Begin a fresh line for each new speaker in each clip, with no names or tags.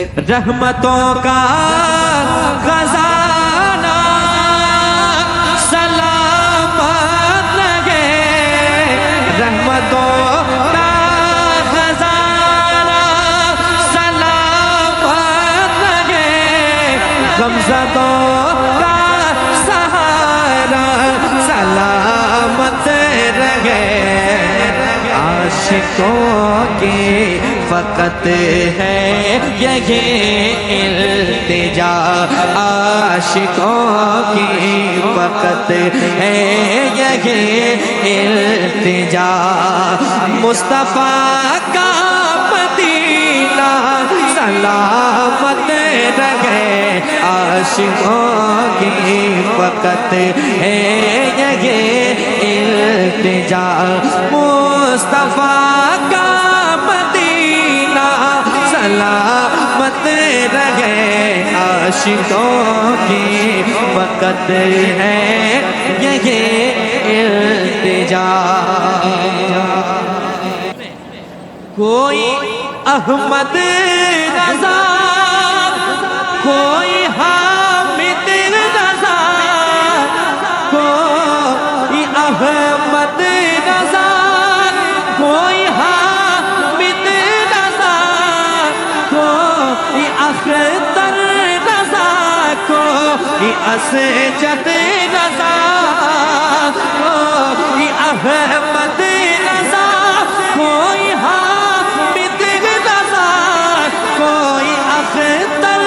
رحمتوں کا خزانہ سلامت رہے، رحمتوں کا خزانہ سلامت رہے، غمزدوں کا سہارا سلامت رہے۔ عاشقوں کی فقط ہے یہی التجا، عاشقوں کی فقط ہے یہی التجا، مصطفیٰ کا مدینہ سلامت رہے، عاشقوں کی فقط ہے یہی التجا، مصطفیٰ کا مدینہ سلامت رہے، عاشقوں کی فقط ہے یہی التجا۔ کوئی احمد رضا، کوئی حامد رضا، کوئی احمد رضا، کوئی حامد رضا، کوئی اختر رضا، کوئی اسجد رضا، کوئی احمد رضا، کوئی حامد رضا، کوئی اختر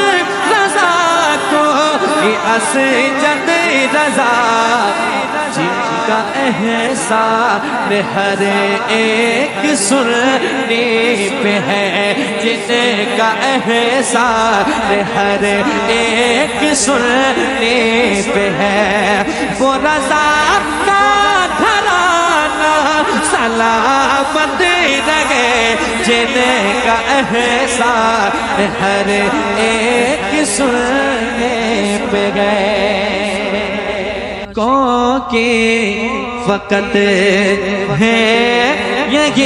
رضا، کوئی اسجد رضا، جن کا احسان ہر ایک سننے پہ ہے، جن کا احسان ہر ایک سننے پہ ہے، وہ رضا کا گھرانہ سلامت رہے، جن کا احسان ہر ایک سننے پہ ہے۔ کی فقط ہے یہ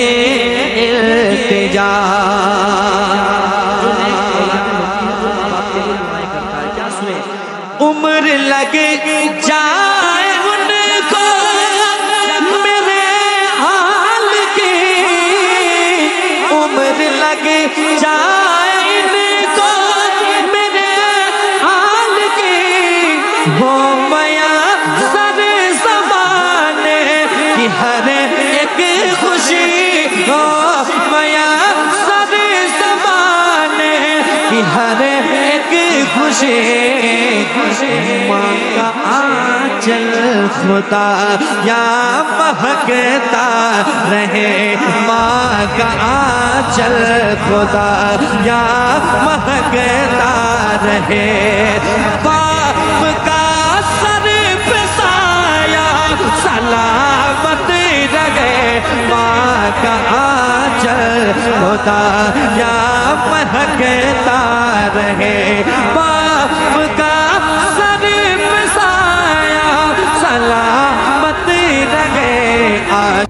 التجا، عمر لگ جائے ان کو میرے حال کی، عمر لگ جائے ان کو میرے حال کی، وہ ہر ایک خوشی ہو میسر زمانے کی، ہر ایک خوشی ماں کا آنچل خدا یا مہکتا رہے، ماں کا آنچل خدا یا مہکتا رہے، باپ کا سر پہ سایہ سلامت رہے، ماں کا آنچل خدا یا مہکتا رہے۔